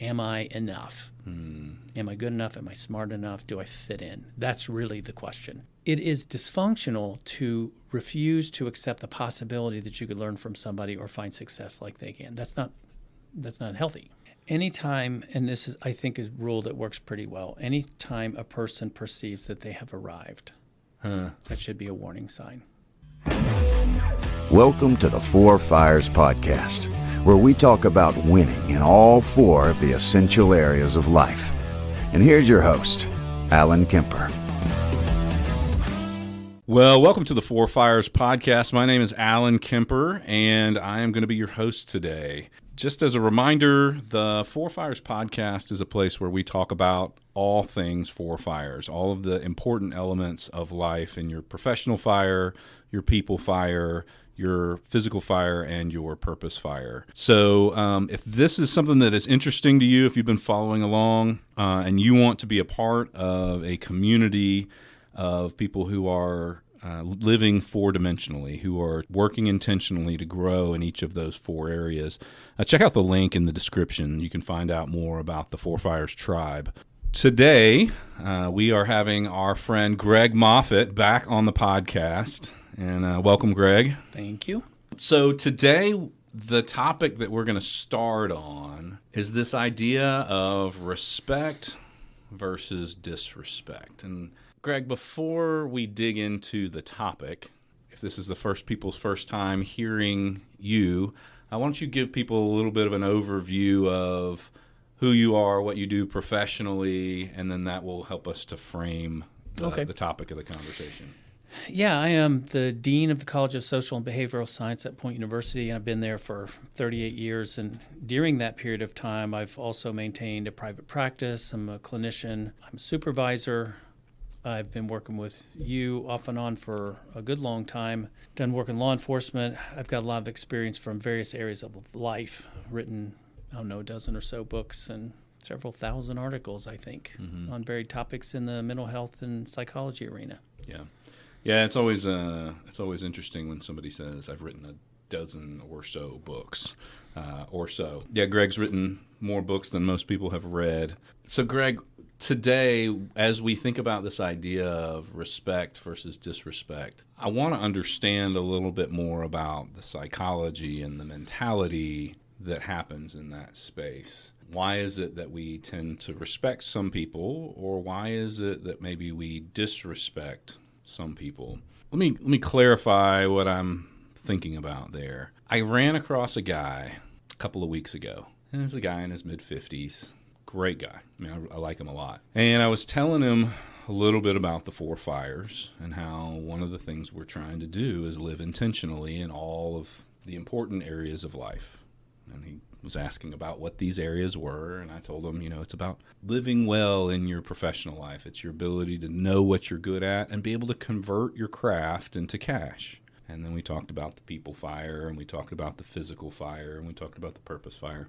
am I enough? Am I good enough? Am I smart enough? Do I fit in? That's really the question. It is dysfunctional to refuse to accept the possibility that you could learn from somebody or find success like they can. That's not healthy. Anytime, and this is, I think, a rule that works pretty well, anytime a person perceives that they have arrived, that should be a warning sign. Welcome to the Four Fires Podcast, where we talk about winning in all four of the essential areas of life. And here's your host, Alan Kemper. Well, welcome to the Four Fires Podcast. My name is Alan Kemper, and I am going to be your host today. Just as a reminder, the Four Fires Podcast is a place where we talk about all things Four Fires, all of the important elements of life in your professional fire, your people fire, your physical fire, and your purpose fire. So if this is something that is interesting to you, if you've been following along and you want to be a part of a community of people who are living four-dimensionally, who are working intentionally to grow in each of those four areas, check out the link in the description. You can find out more about the Four Fires Tribe. Today, we are having our friend Greg Moffatt back on the podcast. And welcome, Greg. Thank you. So today, the topic that we're going to start on is this idea of respect versus disrespect. And Greg, before we dig into the topic, if this is people's first time hearing you, why don't you give people a little bit of an overview of who you are, what you do professionally, and then that will help us to frame the topic of the conversation. Yeah, I am the Dean of the College of Social and Behavioral Science at Point University, and I've been there for 38 years. And during that period of time, I've also maintained a private practice. I'm a clinician. I'm a supervisor. I've been working with you off and on for a good long time. Done work in law enforcement. I've got a lot of experience from various areas of life. Written, a dozen or so books and several thousand articles, I think, on varied topics in the mental health and psychology arena. Yeah, it's always interesting when somebody says, I've written a dozen or so books or so. Yeah, Greg's written more books than most people have read. So, Greg, today, as we think about this idea of respect versus disrespect, I want to understand a little bit more about the psychology and the mentality that happens in that space. Why is it that we tend to respect some people, or why is it that maybe we disrespect some people? Let me clarify what I'm thinking about there. I ran across a guy a couple of weeks ago, and it's a guy in his mid-50s. Great guy. I mean, I like him a lot. And I was telling him a little bit about the Four Fires and how one of the things we're trying to do is live intentionally in all of the important areas of life. And he was asking about what these areas were, and I told him, it's about living well in your professional life. It's your ability to know what you're good at and be able to convert your craft into cash. And then we talked about the people fire, and we talked about the physical fire, and we talked about the purpose fire.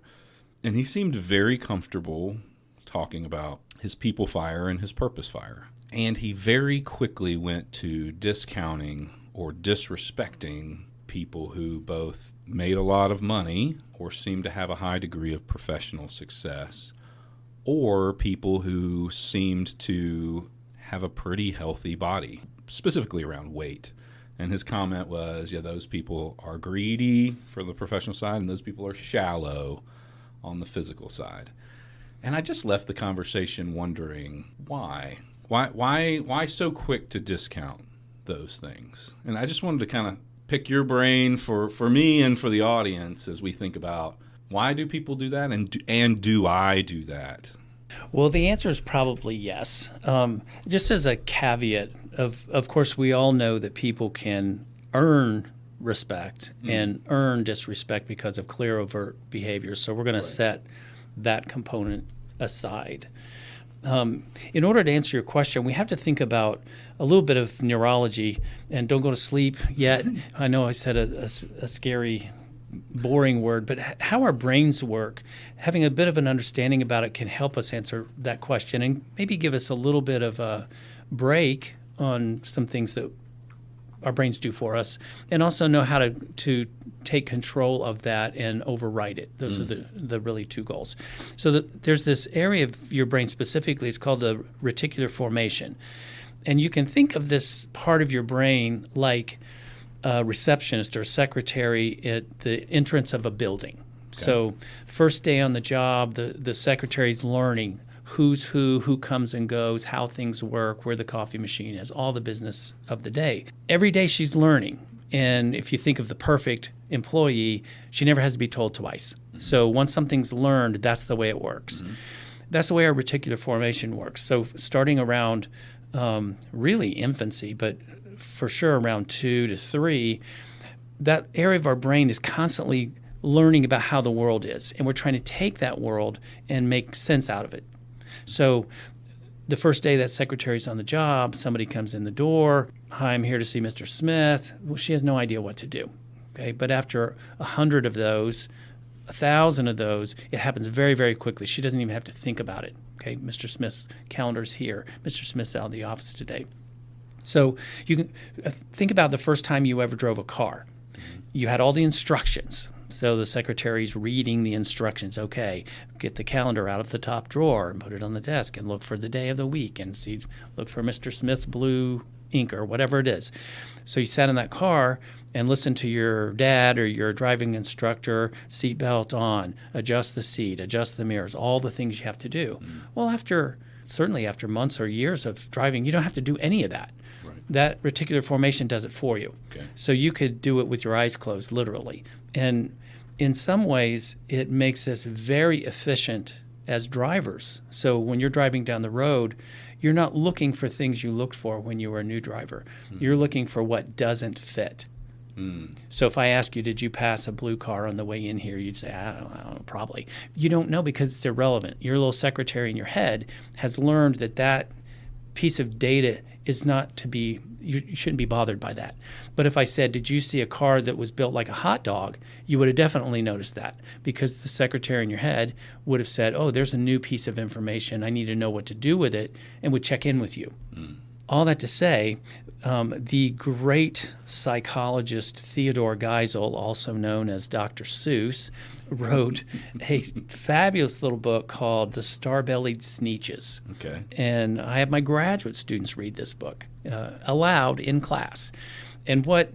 And he seemed very comfortable talking about his people fire and his purpose fire. And he very quickly went to discounting or disrespecting people who both made a lot of money or seemed to have a high degree of professional success, or people who seemed to have a pretty healthy body, specifically around weight. And his comment was, those people are greedy for the professional side, and those people are shallow on the physical side. And I just left the conversation wondering why so quick to discount those things? And I just wanted to kind of pick your brain for me and for the audience as we think about why do people do that, and do I do that? Well, the answer is probably yes. Just as a caveat, of course, we all know that people can earn respect and earn disrespect because of clear overt behavior. So we're going to set that component aside. In order to answer your question, we have to think about a little bit of neurology, and don't go to sleep yet. I know I said a scary, boring word, but how our brains work, having a bit of an understanding about it can help us answer that question and maybe give us a little bit of a break on some things that our brains do for us, and also know how to take control of that and override it. Those are the really two goals. So there's this area of your brain specifically, it's called the reticular formation. And you can think of this part of your brain like a receptionist or secretary at the entrance of a building. Okay. So first day on the job, the secretary's learning who's who comes and goes, how things work, where the coffee machine is, all the business of the day. Every day she's learning. And if you think of the perfect employee, she never has to be told twice. Mm-hmm. So once something's learned, that's the way it works. Mm-hmm. That's the way our reticular formation works. So starting around really infancy, but for sure around 2 to 3, that area of our brain is constantly learning about how the world is. And we're trying to take that world and make sense out of it. So the first day that secretary's on the job, somebody comes in the door. Hi, I'm here to see Mr. Smith. Well, she has no idea what to do. Okay, but after 100 of those, 1,000 of those, it happens very, very quickly. She doesn't even have to think about it. Okay, Mr. Smith's calendar's here. Mr. Smith's out of the office today. So you can think about the first time you ever drove a car. You had all the instructions. So the secretary's reading the instructions. Okay, get the calendar out of the top drawer and put it on the desk and look for the day of the week and look for Mr. Smith's blue ink or whatever it is. So you sat in that car and listened to your dad or your driving instructor, seatbelt on, adjust the seat, adjust the mirrors, all the things you have to do. Well, certainly after months or years of driving, you don't have to do any of that. Right. That reticular formation does it for you. Okay. So you could do it with your eyes closed, literally. And in some ways, it makes us very efficient as drivers. So when you're driving down the road, you're not looking for things you looked for when you were a new driver. You're looking for what doesn't fit. So if I ask you, did you pass a blue car on the way in here? You'd say, I don't know, probably. You don't know because it's irrelevant. Your little secretary in your head has learned that piece of data is not to be, you shouldn't be bothered by that. But if I said, did you see a car that was built like a hot dog? You would have definitely noticed that because the secretary in your head would have said, oh, there's a new piece of information. I need to know what to do with it, and would check in with you. All that to say, the great psychologist Theodore Geisel, also known as Dr. Seuss, wrote a fabulous little book called The Star-Bellied Sneetches. Okay. And I have my graduate students read this book aloud in class. And what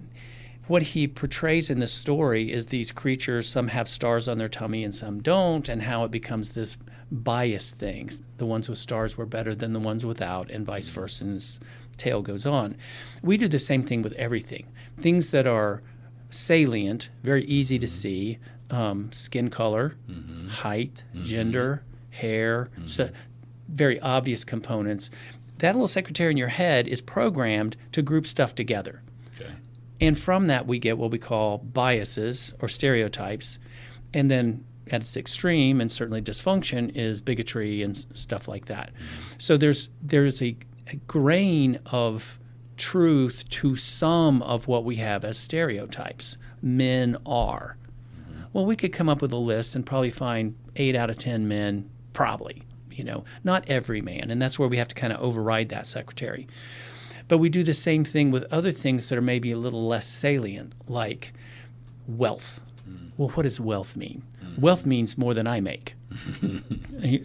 he portrays in this story is these creatures, some have stars on their tummy and some don't, and how it becomes this bias thing. The ones with stars were better than the ones without, and vice versa, and this tale goes on. We do the same thing with everything. Things that are salient, very easy to see, skin color, height, gender, hair, very obvious components. That little secretary in your head is programmed to group stuff together. Okay. And from that we get what we call biases or stereotypes. And then at its extreme, and certainly dysfunction, is bigotry and stuff like that. So there's a grain of truth to some of what we have as stereotypes. Men are. Well, we could come up with a list and probably find 8 out of 10 men, probably. Not every man, and that's where we have to kind of override that secretary. But we do the same thing with other things that are maybe a little less salient, like wealth. Well, what does wealth mean? Wealth means more than I make.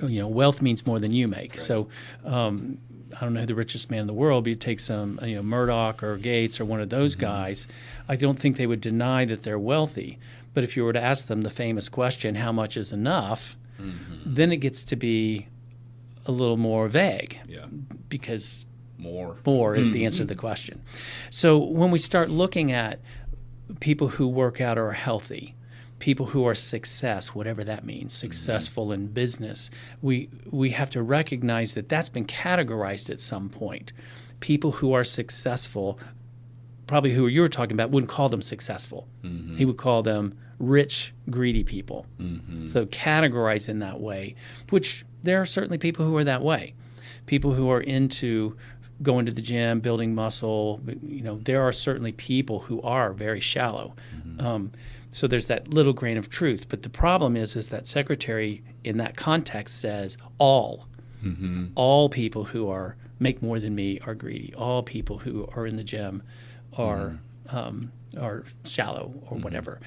Wealth means more than you make. Right. So I don't know who the richest man in the world, but you take some, Murdoch or Gates or one of those guys. I don't think they would deny that they're wealthy. But if you were to ask them the famous question, how much is enough, then it gets to be a little more vague. Yeah. Because more is the answer to the question. So when we start looking at people who work out or are healthy, people who are whatever that means, successful in business, we have to recognize that that's been categorized at some point. People who are successful, probably who you were talking about, wouldn't call them successful. He would call them rich, greedy people. So categorized in that way, which there are certainly people who are that way. People who are into going to the gym, building muscle. There are certainly people who are very shallow. So there's that little grain of truth. But the problem is that secretary in that context says all people who make more than me are greedy. All people who are in the gym are shallow or whatever,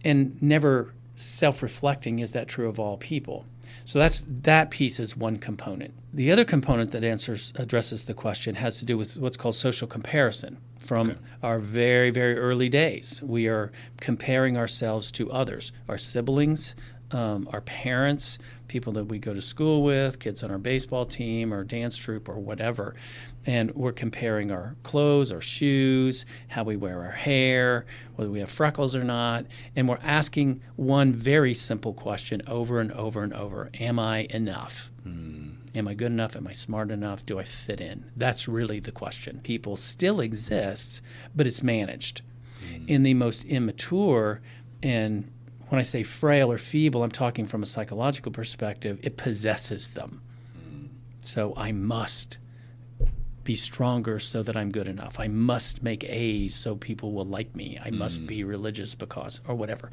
and never self-reflecting, is that true of all people? So that piece is one component. The other component that addresses the question has to do with what's called social comparison. From our very, very early days, we are comparing ourselves to others, our siblings, our parents, people that we go to school with, kids on our baseball team or dance troupe or whatever. And we're comparing our clothes, our shoes, how we wear our hair, whether we have freckles or not. And we're asking one very simple question over and over and over. Am I enough? Am I good enough? Am I smart enough? Do I fit in? That's really the question. People still exists, but it's managed. In the most immature, and when I say frail or feeble, I'm talking from a psychological perspective, it possesses them. So I must be stronger so that I'm good enough. I must make A's so people will like me. I must be religious because, or whatever.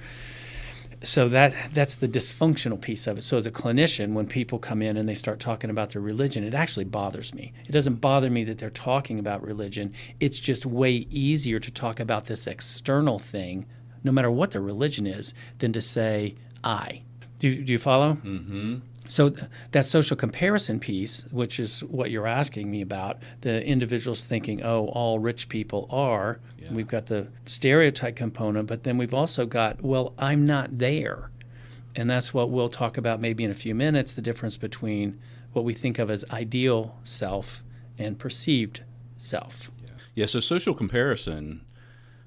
So that's the dysfunctional piece of it. So as a clinician, when people come in and they start talking about their religion, it actually bothers me. It doesn't bother me that they're talking about religion. It's just way easier to talk about this external thing, no matter what their religion is, than to say, I. Do you follow? Mm-hmm. So that social comparison piece, which is what you're asking me about, the individuals thinking, oh, all rich people are. Yeah. We've got the stereotype component, but then we've also got, well, I'm not there. And that's what we'll talk about maybe in a few minutes, the difference between what we think of as ideal self and perceived self. Yeah, so social comparison,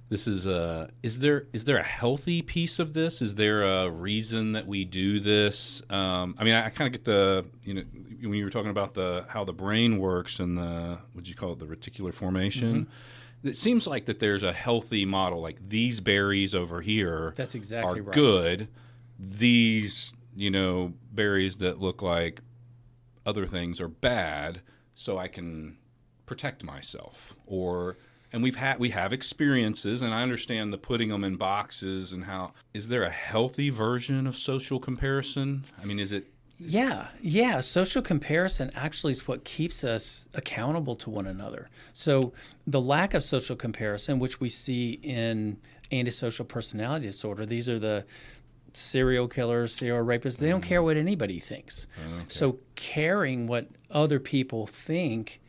this is there a healthy piece of this? Is there a reason that we do this? I mean, I kind of get the, when you were talking about how the brain works and what'd you call it, the reticular formation. It seems like that there's a healthy model, like these berries over here That's exactly are right. good. These, berries that look like other things are bad, so I can protect myself. And we have experiences, and I understand the putting them in boxes and how. Is there a healthy version of social comparison? I mean, is it? Yeah. Social comparison actually is what keeps us accountable to one another. So the lack of social comparison, which we see in antisocial personality disorder, these are the serial killers, serial rapists. They don't care what anybody thinks. Okay. So caring what other people think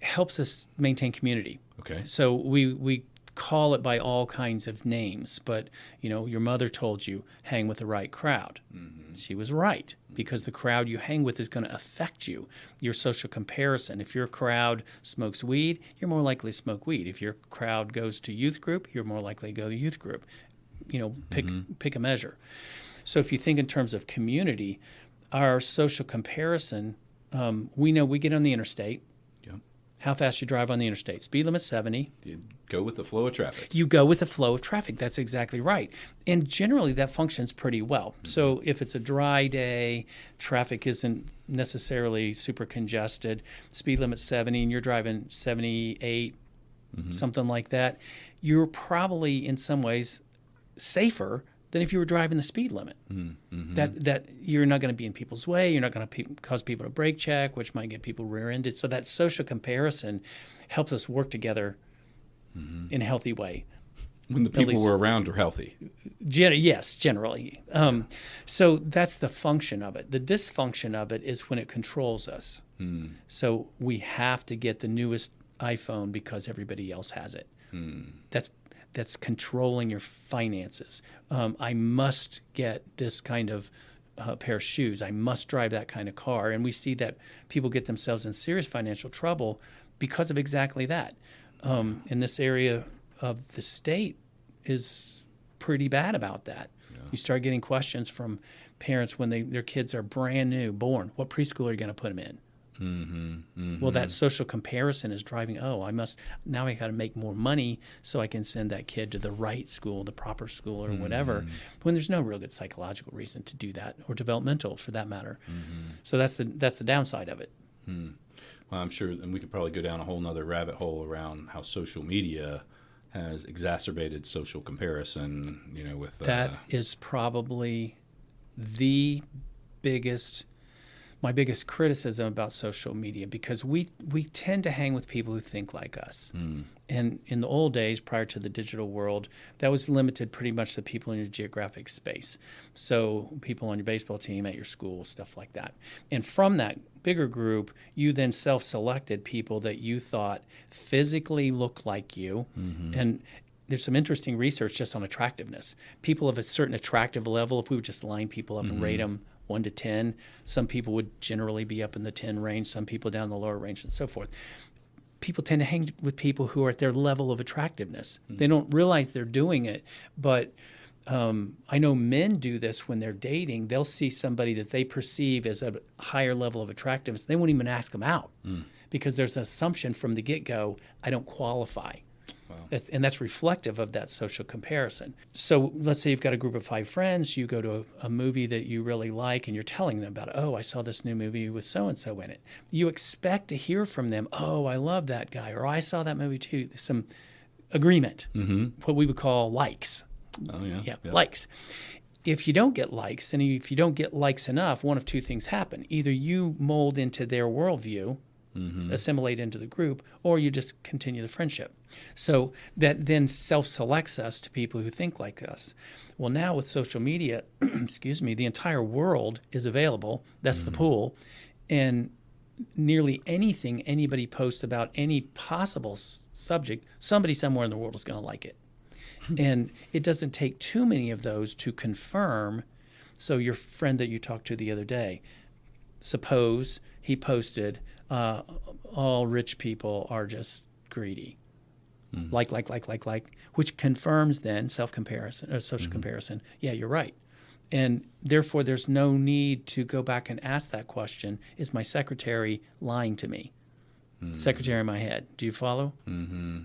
helps us maintain community. Okay. So we call it by all kinds of names, but your mother told you hang with the right crowd. Mm-hmm. She was right, because the crowd you hang with is going to affect you. Your social comparison. If your crowd smokes weed, you're more likely to smoke weed. If your crowd goes to youth group, you're more likely to go to youth group. Pick a measure. So if you think in terms of community, our social comparison, we know we get on the interstate. How fast you drive on the interstate. Speed limit 70. You go with the flow of traffic. You go with the flow of traffic. That's exactly right. And generally that functions pretty well. Mm-hmm. So if it's a dry day, traffic isn't necessarily super congested, speed limit 70 and you're driving 78, something like that, you're probably in some ways safer than if you were driving the speed limit. Mm-hmm. That you're not going to be in people's way. You're not going to cause people to brake check, which might get people rear-ended. So that social comparison helps us work together in a healthy way. When the people we're around are healthy. Yes, generally. So that's the function of it. The dysfunction of it is when it controls us. So we have to get the newest iPhone because everybody else has it. That's controlling your finances. I must get this kind of pair of shoes. I must drive that kind of car. And we see that people get themselves in serious financial trouble because of exactly that. In this area of the state is pretty bad about that. Yeah. You start getting questions from parents when their kids are brand new, born. What preschool are you going to put them in? Well, that social comparison is driving, now I got to make more money so I can send that kid to the right school, the proper school or whatever, when there's no real good psychological reason to do that, or developmental for that matter. So that's the downside of it. Well, I'm sure, and we could probably go down a whole nother rabbit hole around how social media has exacerbated social comparison, with... That is probably the biggest my biggest criticism about social media, because we tend to hang with people who think like us. And in the old days, prior to the digital world, that was limited pretty much to people in your geographic space. So people on your baseball team, at your school, stuff like that. And from that bigger group, you then self-selected people that you thought physically looked like you. And there's some interesting research just on attractiveness. People of a certain attractive level, if we would just line people up and rate them 1 to 10, some people would generally be up in the 10 range, some people down in the lower range, and so forth. People tend to hang with people who are at their level of attractiveness. They don't realize they're doing it, but I know men do this when they're dating. They'll see somebody that they perceive as a higher level of attractiveness. They won't even ask them out because there's an assumption from the get-go, I don't qualify. Wow. That's reflective of that social comparison. So let's say you've got a group of 5 friends, you go to a movie that you really like, and you're telling them about it. Oh, I saw this new movie with so-and-so in it. You expect to hear from them, oh, I love that guy, or I saw that movie too. Some agreement, what we would call likes. Oh, yeah. Yeah, likes. If you don't get likes, and if you don't get likes enough, one of two things happen. Either you mold into their worldview, assimilate into the group, or you just continue the friendship. So that then self-selects us to people who think like us. Well, now with social media, excuse me, the entire world is available. That's the pool. And nearly anything anybody posts about any possible subject, somebody somewhere in the world is going to like it. And it doesn't take too many of those to confirm. So your friend that you talked to the other day, suppose he posted, all rich people are just greedy. Like, which confirms then self-comparison or social comparison. Yeah, you're right. And therefore, there's no need to go back and ask that question, is my secretary lying to me? Secretary in my head. Do you follow?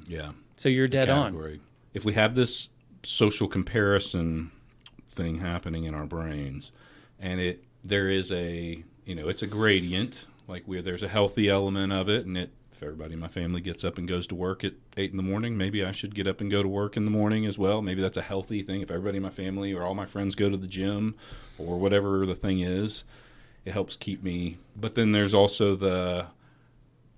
Yeah. So you're dead Category. on. If we have this social comparison thing happening in our brains, and there is it's a gradient, like there's a healthy element of it, and if everybody in my family gets up and goes to work at 8 in the morning, maybe I should get up and go to work in the morning as well. Maybe that's a healthy thing. If everybody in my family or all my friends go to the gym or whatever the thing is, it helps keep me. But then there's also the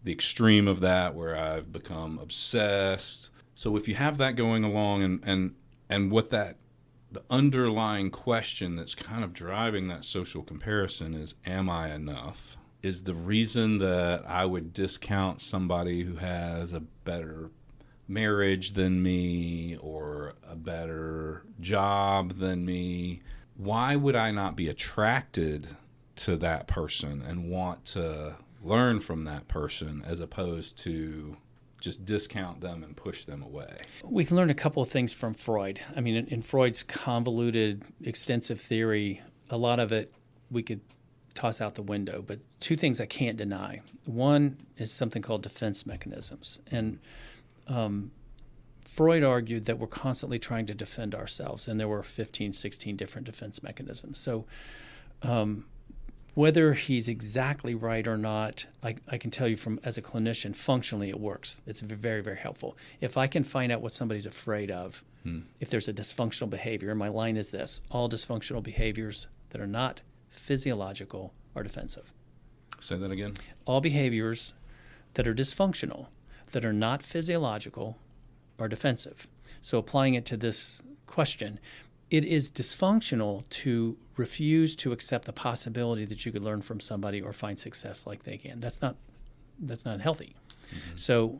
extreme of that where I've become obsessed. So if you have that going along and what the underlying question that's kind of driving that social comparison is, am I enough? Is the reason that I would discount somebody who has a better marriage than me or a better job than me, why would I not be attracted to that person and want to learn from that person as opposed to just discount them and push them away? We can learn a couple of things from Freud. I mean, in Freud's convoluted, extensive theory, a lot of it we could toss out the window, but two things I can't deny. One is something called defense mechanisms. And Freud argued that we're constantly trying to defend ourselves, and there were 15, 16 different defense mechanisms. So whether he's exactly right or not, I can tell you as a clinician, functionally it works. It's very, very helpful. If I can find out what somebody's afraid of, if there's a dysfunctional behavior, and my line is this, all dysfunctional behaviors that are not physiological are defensive. Say that again. All behaviors that are dysfunctional, that are not physiological, are defensive. So applying it to this question, it is dysfunctional to refuse to accept the possibility that you could learn from somebody or find success like they can. That's not healthy. So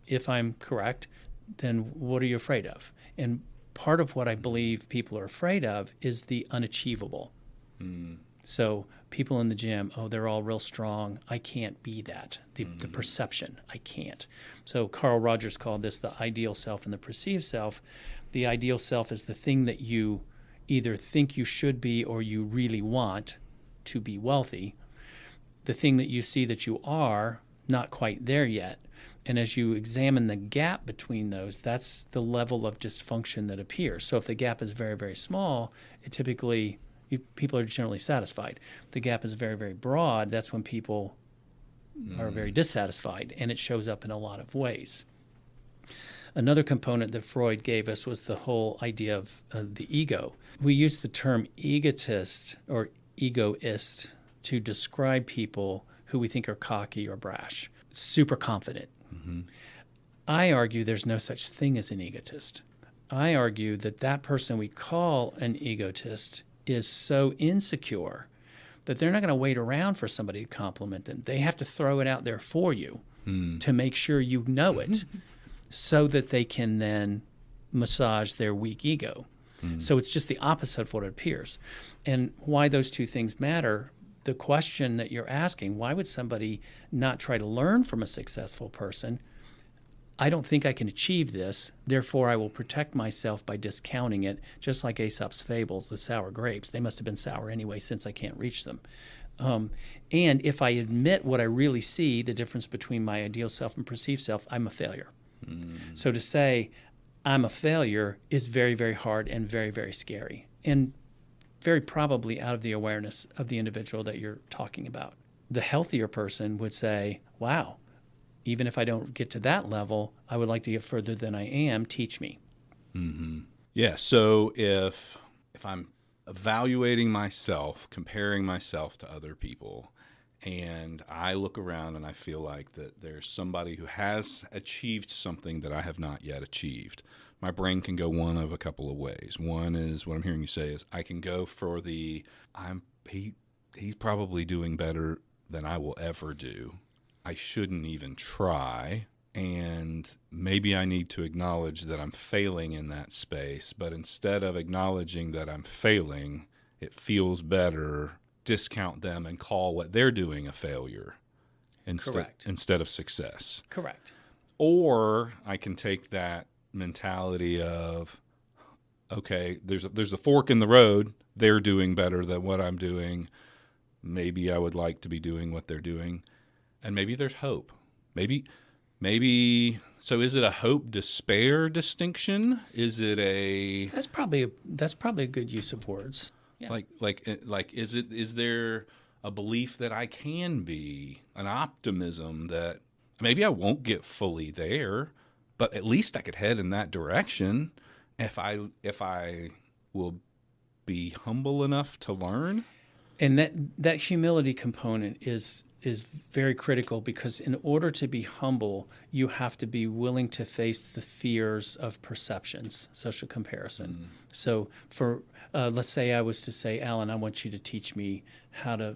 if I'm correct, then what are you afraid of? And part of what I believe people are afraid of is the unachievable. So people in the gym, they're all real strong. I can't be that. The perception, I can't. So Carl Rogers called this the ideal self and the perceived self. The ideal self is the thing that you either think you should be or you really want to be wealthy. The thing that you see that you are, not quite there yet. And as you examine the gap between those, that's the level of dysfunction that appears. So if the gap is very, very small, people are generally satisfied. If the gap is very, very broad, that's when people are very dissatisfied, and it shows up in a lot of ways. Another component that Freud gave us was the whole idea of the ego. We use the term egotist or egoist to describe people who we think are cocky or brash, super confident. I argue there's no such thing as an egotist. I argue that that person we call an egotist is so insecure that they're not going to wait around for somebody to compliment them. They have to throw it out there for you to make sure you know it so that they can then massage their weak ego. So it's just the opposite of what it appears. And why those two things matter, the question that you're asking, why would somebody not try to learn from a successful person? I don't think I can achieve this, therefore I will protect myself by discounting it, just like Aesop's fables, the sour grapes. They must have been sour anyway since I can't reach them. And if I admit what I really see, the difference between my ideal self and perceived self, I'm a failure. So to say I'm a failure is very, very hard and very, very scary, and very probably out of the awareness of the individual that you're talking about. The healthier person would say, wow, even if I don't get to that level, I would like to get further than I am. Teach me. Yeah. So if I'm evaluating myself, comparing myself to other people, and I look around and I feel like that there's somebody who has achieved something that I have not yet achieved, my brain can go one of a couple of ways. One is what I'm hearing you say is I can go for the he's probably doing better than I will ever do. I shouldn't even try, and maybe I need to acknowledge that I'm failing in that space, but instead of acknowledging that I'm failing, it feels better, discount them and call what they're doing a failure instead of success. Correct. Or I can take that mentality of, okay, there's a fork in the road, they're doing better than what I'm doing, maybe I would like to be doing what they're doing. And maybe there's hope. Maybe. So, is it a hope despair distinction? Is it a? That's probably a good use of words. Yeah. Is there a belief that I can be, an optimism that maybe I won't get fully there, but at least I could head in that direction if I will be humble enough to learn. And that humility component is very critical, because in order to be humble, you have to be willing to face the fears of perceptions, social comparison. So let's say I was to say, Alan, I want you to teach me how to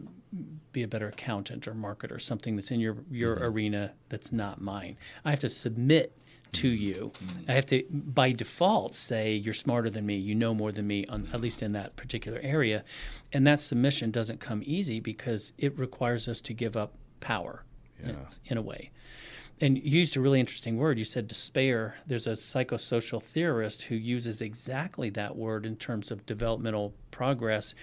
be a better accountant or marketer, something that's in your arena that's not mine. I have to submit to you. I have to, by default, say you're smarter than me, you know more than me, at least in that particular area. And that submission doesn't come easy because it requires us to give up power in a way. And you used a really interesting word. You said despair. There's a psychosocial theorist who uses exactly that word in terms of developmental progress.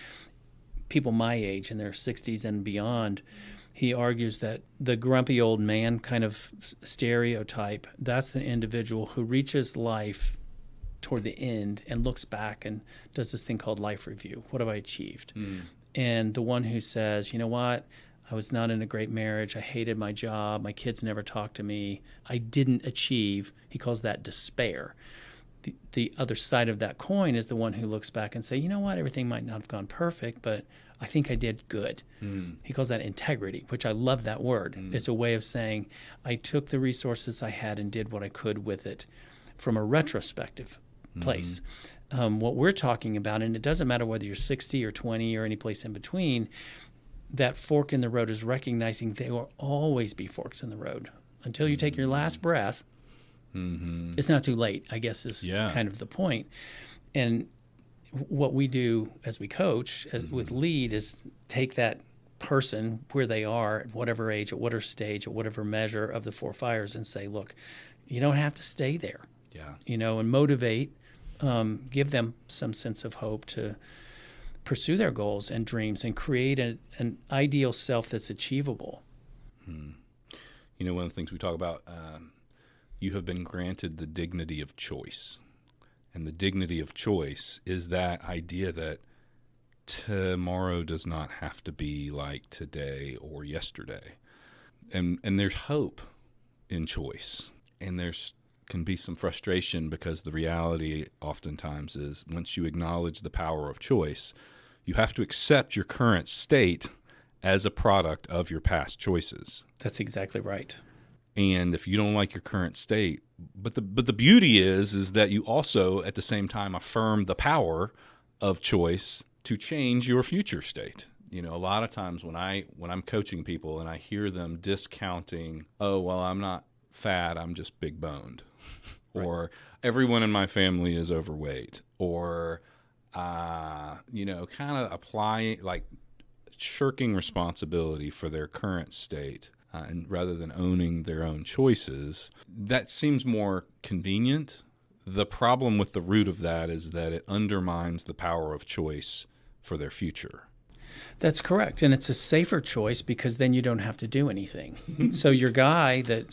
People my age, in their 60s and beyond, he argues that the grumpy old man kind of stereotype, that's the individual who reaches life toward the end and looks back and does this thing called life review. What have I achieved? And the one who says, you know what, I was not in a great marriage, I hated my job, my kids never talked to me, I didn't achieve, he calls that despair. The other side of that coin is the one who looks back and say, you know what, everything might not have gone perfect, but I think I did good. He calls that integrity, which I love that word. It's a way of saying I took the resources I had and did what I could with it from a retrospective place. What we're talking about, and it doesn't matter whether you're 60 or 20 or any place in between, that fork in the road is recognizing there will always be forks in the road. Until you take your last breath, it's not too late, I guess, is kind of the point. And what we do as we coach with lead is take that person where they are at whatever age, at whatever stage, at whatever measure of the four fires, and say, look, you don't have to stay there. And motivate, give them some sense of hope to pursue their goals and dreams and create an ideal self that's achievable. One of the things we talk about, you have been granted the dignity of choice. And the dignity of choice is that idea that tomorrow does not have to be like today or yesterday. And there's hope in choice. And can be some frustration because the reality oftentimes is once you acknowledge the power of choice, you have to accept your current state as a product of your past choices. That's exactly right. And if you don't like your current state, but the beauty is that you also at the same time affirm the power of choice to change your future state. You know, a lot of times when I'm coaching people and I hear them discounting, oh, well, I'm not fat, I'm just big boned, right. Or everyone in my family is overweight, or kind of applying, like shirking responsibility for their current state. And rather than owning their own choices, that seems more convenient. The problem with the root of that is that it undermines the power of choice for their future. That's correct. And it's a safer choice because then you don't have to do anything. So your guy that,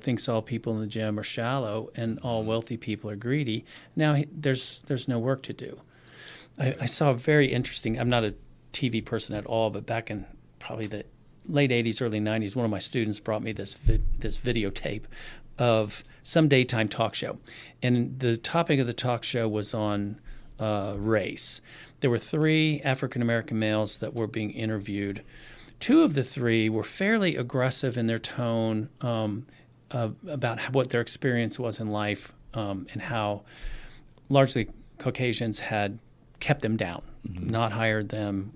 thinks all people in the gym are shallow and all wealthy people are greedy, now there's no work to do. I saw a very interesting, I'm not a TV person at all, but back in probably the late 80s, early 90s, one of my students brought me this videotape of some daytime talk show. And the topic of the talk show was on race. There were 3 African-American males that were being interviewed. 2 of the 3 were fairly aggressive in their tone about what their experience was in life and how largely Caucasians had kept them down, not hired them,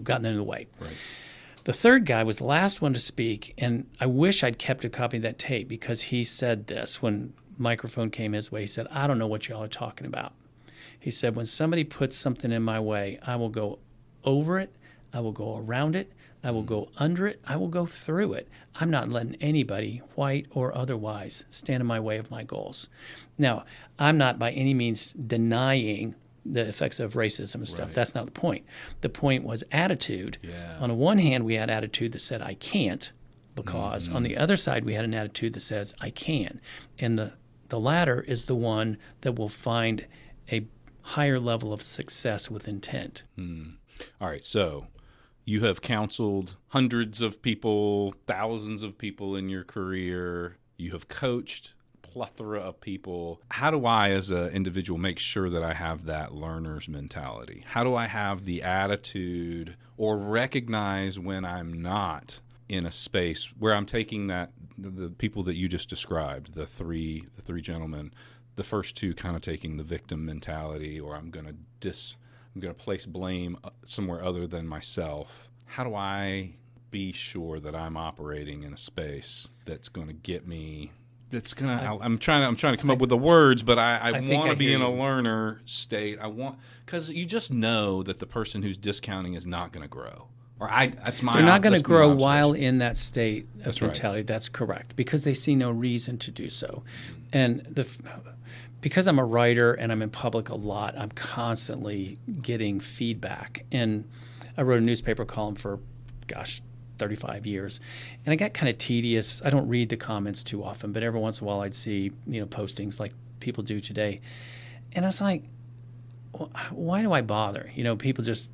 gotten in the way. Right. The third guy was the last one to speak, and I wish I'd kept a copy of that tape because he said this when microphone came his way. He said, I don't know what y'all are talking about. He said, when somebody puts something in my way, I will go over it, I will go around it, I will go under it, I will go through it. I'm not letting anybody, white or otherwise, stand in my way of my goals. Now, I'm not by any means denying the effects of racism and stuff. Right. That's not the point. The point was attitude. Yeah. On the one hand, we had attitude that said, I can't, because on the other side, we had an attitude that says, I can. And the latter is the one that will find a higher level of success with intent. All right, so you have counseled hundreds of people, thousands of people in your career. You have coached plethora of people. How do I, as an individual, make sure that I have that learner's mentality? How do I have the attitude or recognize when I'm not in a space where I'm taking that, the people that you just described, the three gentlemen, the first 2 kind of taking the victim mentality, or I'm going to place blame somewhere other than myself. How do I be sure that I'm operating in a space that's going to get me? That's gonna. I'm trying to come up with the words, but I want to be in a learner state. Because you just know that the person who's discounting is not going to grow. That's my. They're not going to grow while in that state of mentality. Right. That's correct, because they see no reason to do so, and because I'm a writer and I'm in public a lot, I'm constantly getting feedback. And I wrote a newspaper column for, 35 years. And I got kind of tedious. I don't read the comments too often, but every once in a while I'd see, postings like people do today. And I was like, why do I bother? People just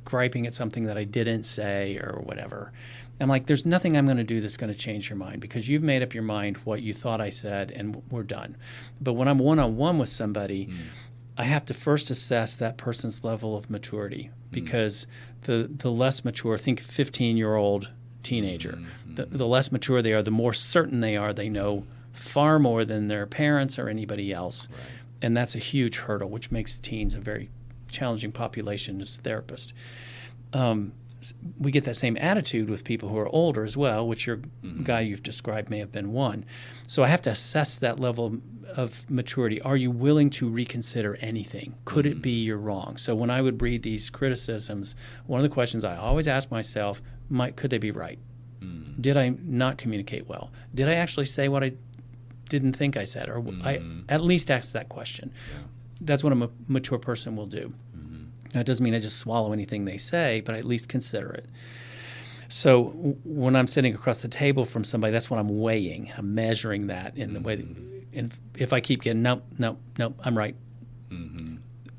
griping at something that I didn't say or whatever. I'm like, there's nothing I'm going to do that's going to change your mind, because you've made up your mind what you thought I said and we're done. But when I'm one-on-one with somebody, I have to first assess that person's level of maturity, because the less mature, think 15-year-old teenager, the less mature they are, the more certain they are they know far more than their parents or anybody else. Right. And that's a huge hurdle, which makes teens a very challenging population as therapists. We get that same attitude with people who are older as well, which your guy you've described may have been one. So I have to assess that level of maturity. Are you willing to reconsider anything? Could it be you're wrong? So when I would read these criticisms, one of the questions I always ask myself, could they be right? Did I not communicate well? Did I actually say what I didn't think I said? Or I at least ask that question. Yeah. That's what a mature person will do. That doesn't mean I just swallow anything they say, but I at least consider it. So when I'm sitting across the table from somebody, that's what I'm weighing. I'm measuring that in the way that, and if I keep getting, nope, I'm right.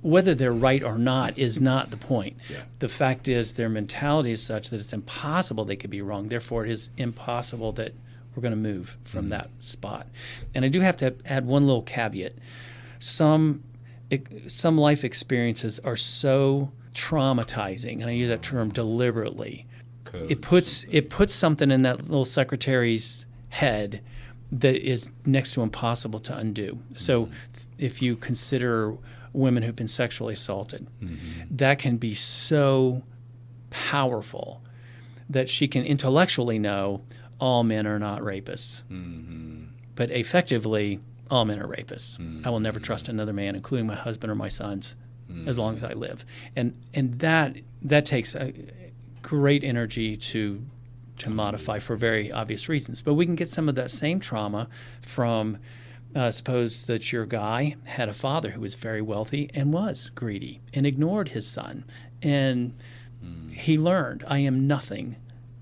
Whether they're right or not is not the point. Yeah. The fact is their mentality is such that it's impossible they could be wrong. Therefore, it is impossible that we're going to move from that spot. And I do have to add one little caveat. Some life experiences are so traumatizing, and I use that term deliberately, codes. It puts something in that little secretary's head that is next to impossible to undo. So if you consider women who've been sexually assaulted, that can be so powerful that she can intellectually know all men are not rapists. But effectively, all men are rapists. I will never trust another man, including my husband or my sons, as long as I live. And that takes a great energy to modify for very obvious reasons. But we can get some of that same trauma from, suppose that your guy had a father who was very wealthy and was greedy and ignored his son. And he learned, I am nothing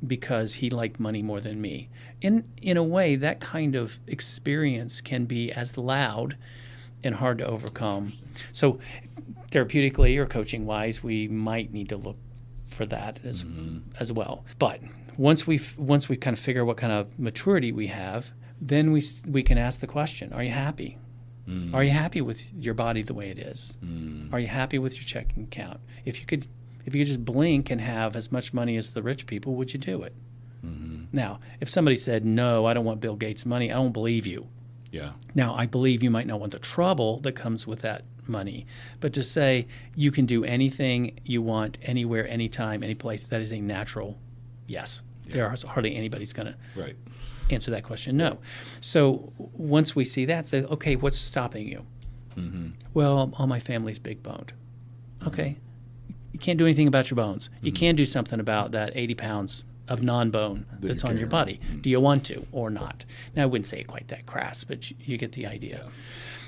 because he liked money more than me. In a way, that kind of experience can be as loud and hard to overcome. So therapeutically or coaching-wise, we might need to look for that as well. But once we kind of figure what kind of maturity we have, then we can ask the question: are you happy? Are you happy with your body the way it is? Are you happy with your checking account? If you could just blink and have as much money as the rich people, would you do it? Now, if somebody said, no, I don't want Bill Gates' money, I don't believe you. Yeah. Now, I believe you might not want the trouble that comes with that money. But to say you can do anything you want, anywhere, anytime, any place, that is a natural yes. Yeah. There is hardly anybody's going to answer that question no. So once we see that, say, okay, what's stopping you? Well, all my family's big boned. Okay. You can't do anything about your bones. You can do something about that 80 pounds of non-bone that's on your body. Do you want to or not? Now, I wouldn't say it quite that crass, but you get the idea. Yeah.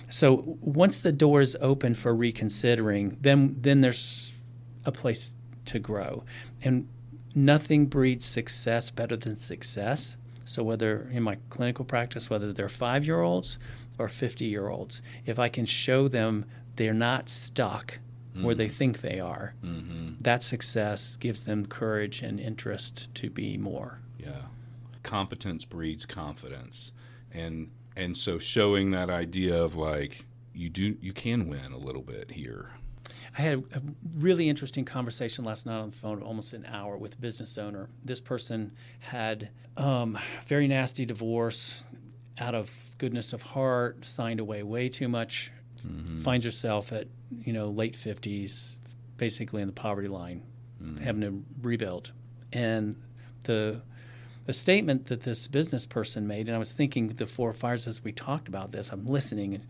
So once the door is open for reconsidering, then there's a place to grow. And nothing breeds success better than success. So whether in my clinical practice, whether they're 5-year-olds or 50-year-olds, if I can show them they're not stuck where they think they are, that success gives them courage and interest to be more. Yeah. Competence breeds confidence. And so showing that idea of like, you can win a little bit here. I had a really interesting conversation last night on the phone, almost an hour, with a business owner. This person had very nasty divorce, out of goodness of heart, signed away way too much, finds herself at late 50s, basically in the poverty line, having to rebuild. And the statement that this business person made, and I was thinking the 4 fires as we talked about this, I'm listening,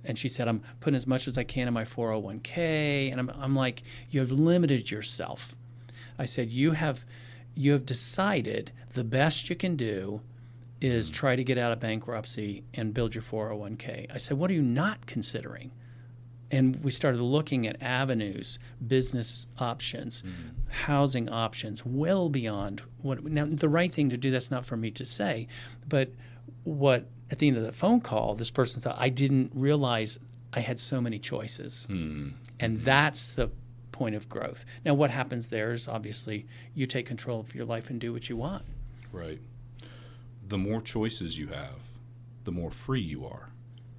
and she said, I'm putting as much as I can in my 401k, and I'm like, you have limited yourself. I said, you have decided the best you can do is try to get out of bankruptcy and build your 401k. I said, what are you not considering? And we started looking at avenues, business options, housing options, well beyond what. Now, the right thing to do, that's not for me to say, but what at the end of the phone call, this person thought, I didn't realize I had so many choices. And that's the point of growth. Now, what happens there is obviously you take control of your life and do what you want. Right. The more choices you have, the more free you are,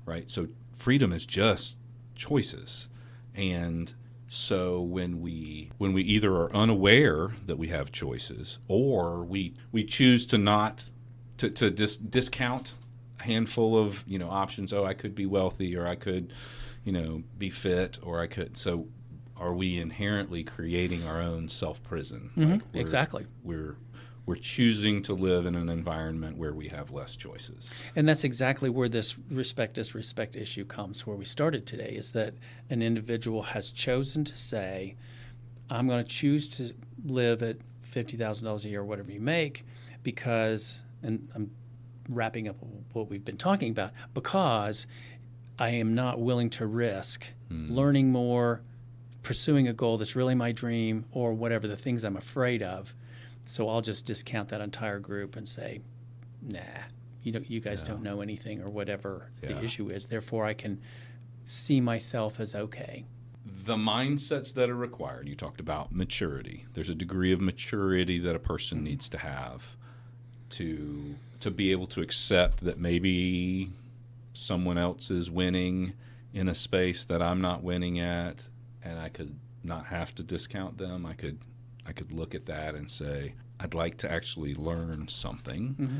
right? So freedom is just choices. And so when we either are unaware that we have choices, or we choose to not to discount a handful of options. Oh, I could be wealthy, or I could be fit, or I could. So are we inherently creating our own self-prison? Like exactly. We're choosing to live in an environment where we have less choices. And that's exactly where this disrespect issue comes, where we started today, is that an individual has chosen to say, I'm going to choose to live at $50,000 a year, or whatever you make, because, and I'm wrapping up what we've been talking about, because I am not willing to risk learning more, pursuing a goal that's really my dream, or whatever the things I'm afraid of. So I'll just discount that entire group and say, nah, you guys don't know anything, or whatever the issue is. Therefore, I can see myself as okay. The mindsets that are required, you talked about maturity. There's a degree of maturity that a person needs to have to be able to accept that maybe someone else is winning in a space that I'm not winning at, and I could not have to discount them. I could look at that and say, I'd like to actually learn something. Mm-hmm.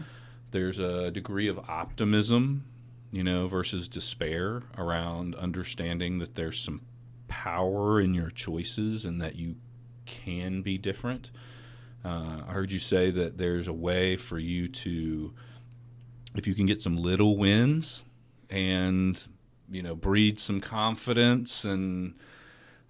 There's a degree of optimism, versus despair around understanding that there's some power in your choices and that you can be different. I heard you say that there's a way for you to, if you can get some little wins and, breed some confidence and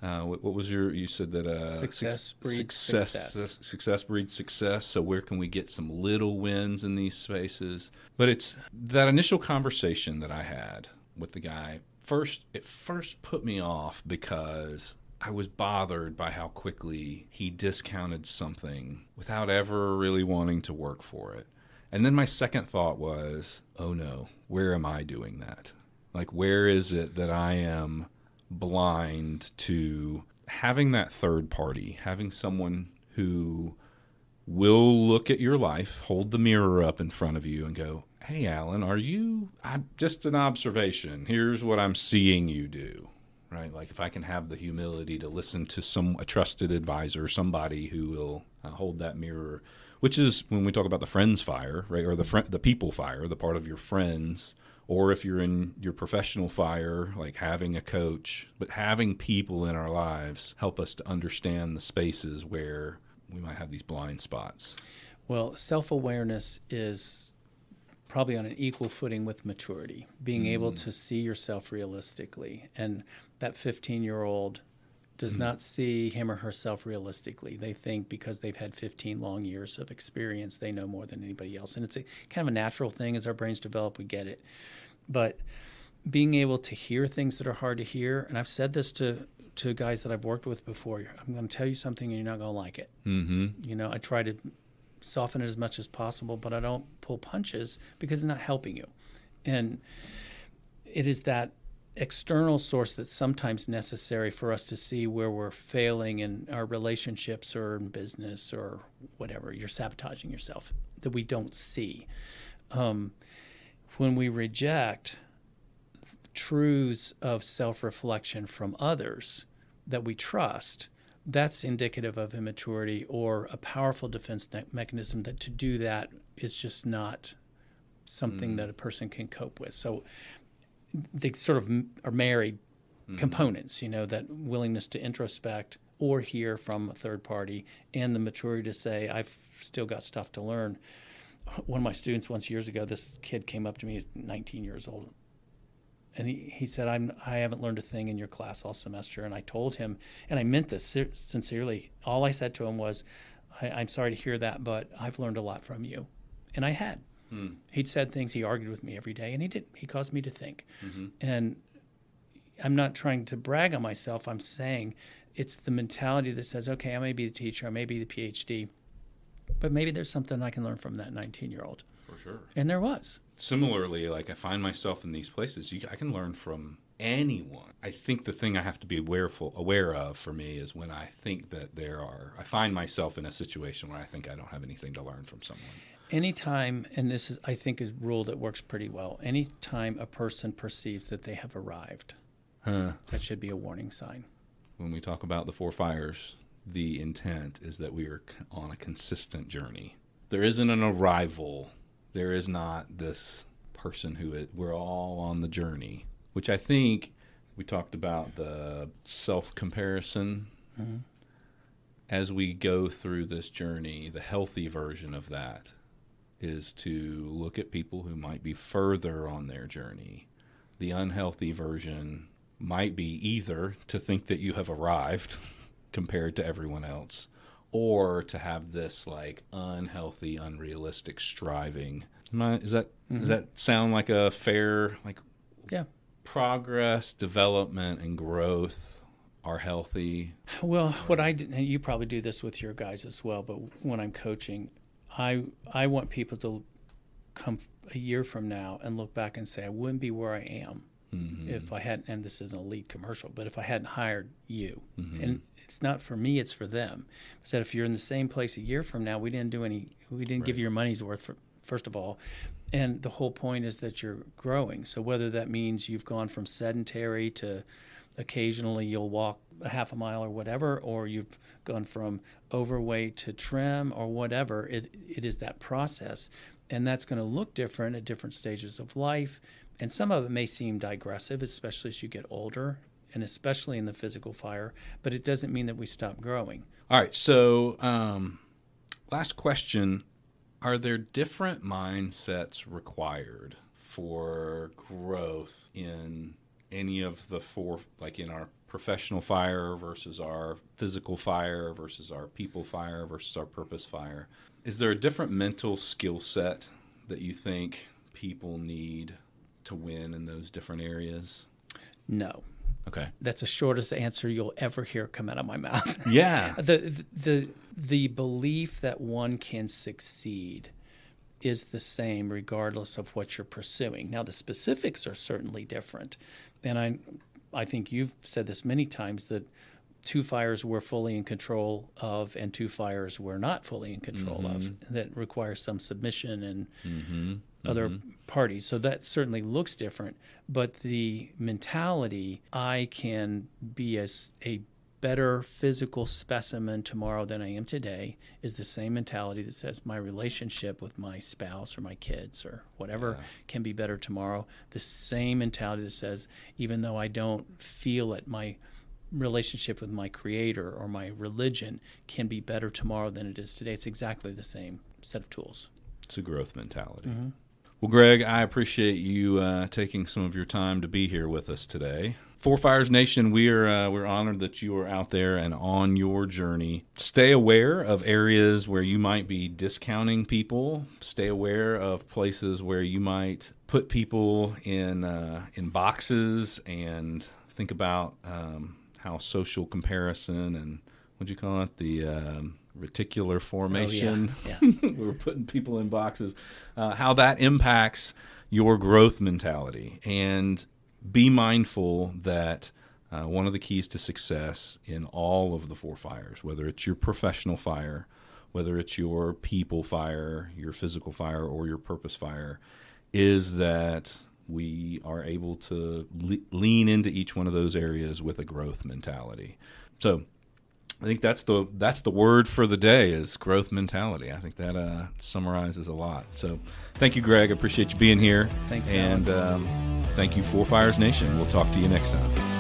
what was you said that Success breeds success. Success breeds success. So where can we get some little wins in these spaces? But it's that initial conversation that I had with the guy. It first put me off because I was bothered by how quickly he discounted something without ever really wanting to work for it. And then my second thought was, oh no, where am I doing that? Like, where is it that I am blind to having that third party, having someone who will look at your life, hold the mirror up in front of you and go, hey, Alan, just an observation. Here's what I'm seeing you do, right? Like if I can have the humility to listen to a trusted advisor, somebody who will hold that mirror, which is when we talk about the friends fire, right? Or the people fire, the part of your friends. Or if you're in your professional fire, like having a coach, but having people in our lives help us to understand the spaces where we might have these blind spots. Well, self-awareness is probably on an equal footing with maturity, being able to see yourself realistically. And that 15-year-old does not see him or herself realistically. They think because they've had 15 long years of experience, they know more than anybody else. And it's kind of a natural thing as our brains develop, we get it. But being able to hear things that are hard to hear, and I've said this to guys that I've worked with before, I'm going to tell you something and you're not going to like it. Mm-hmm. I try to soften it as much as possible, but I don't pull punches because it's not helping you. And it is that external source that's sometimes necessary for us to see where we're failing in our relationships or in business or whatever. You're sabotaging yourself, that we don't see. When we reject truths of self-reflection from others that we trust, that's indicative of immaturity or a powerful defense mechanism that to do that is just not something that a person can cope with. So they sort of are married components, that willingness to introspect or hear from a third party and the maturity to say, I've still got stuff to learn. One of my students once years ago, this kid came up to me, 19 years old, and he said, I haven't learned a thing in your class all semester. And I told him, and I meant this sincerely, all I said to him was, I'm sorry to hear that, but I've learned a lot from you. And I had. He'd said things, he argued with me every day, and he caused me to think. And I'm not trying to brag on myself. I'm saying it's the mentality that says, okay, I may be the teacher, I may be the PhD, but maybe there's something I can learn from that 19-year-old. For sure. And there was. Similarly, like I find myself in these places, I can learn from anyone. I think the thing I have to be aware of for me is when I think that I find myself in a situation where I think I don't have anything to learn from someone. Anytime, and this is, I think, a rule that works pretty well, anytime a person perceives that they have arrived, that should be a warning sign. When we talk about the four fires, the intent is that we are on a consistent journey. There isn't an arrival. There is not this person we're all on the journey, which I think we talked about the self-comparison. As we go through this journey, the healthy version of that is to look at people who might be further on their journey. The unhealthy version might be either to think that you have arrived compared to everyone else, or to have this like unhealthy, unrealistic striving. Does that sound like a fair, progress, development, and growth are healthy? Well, what I did, and you probably do this with your guys as well, but when I'm coaching, I want people to come a year from now and look back and say, I wouldn't be where I am if I hadn't, and this is an elite commercial, but if I hadn't hired you. And it's not for me, it's for them. I said, if you're in the same place a year from now, we didn't give you your money's worth, first of all. And the whole point is that you're growing. So whether that means you've gone from sedentary to occasionally you'll walk a half a mile or whatever, or you've gone from overweight to trim or whatever. It is that process. And that's going to look different at different stages of life. And some of it may seem digressive, especially as you get older, and especially in the physical fire. But it doesn't mean that we stop growing. All right. So last question. Are there different mindsets required for growth in any of the four, like in our professional fire versus our physical fire versus our people fire versus our purpose fire? Is there a different mental skill set that you think people need to win in those different areas? No. Okay. That's the shortest answer you'll ever hear come out of my mouth. Yeah. The belief that one can succeed is the same regardless of what you're pursuing. Now, the specifics are certainly different. And I think you've said this many times, that 2 fires we're fully in control of and 2 fires we're not fully in control of, that require some submission and other parties. So that certainly looks different. But the mentality, I can be a better physical specimen tomorrow than I am today, is the same mentality that says my relationship with my spouse or my kids or whatever can be better tomorrow. The same mentality that says even though I don't feel it, my relationship with my creator or my religion can be better tomorrow than it is today. It's exactly the same set of tools. It's a growth mentality. Well, Greg, I appreciate you taking some of your time to be here with us today. Four Fires Nation, we're honored that you are out there and on your journey. Stay aware of areas where you might be discounting people. Stay aware of places where you might put people in boxes, and think about how social comparison and what'd you call it, the reticular formation. Oh, yeah. We're putting people in boxes. How that impacts your growth mentality. And be mindful that one of the keys to success in all of the 4 fires, whether it's your professional fire, whether it's your people fire, your physical fire, or your purpose fire, is that we are able to lean into each one of those areas with a growth mentality. So I think that's the word for the day, is growth mentality. I think that summarizes a lot. So thank you, Greg. I appreciate you being here. Thanks, and thank you, Four Fires Nation. We'll talk to you next time.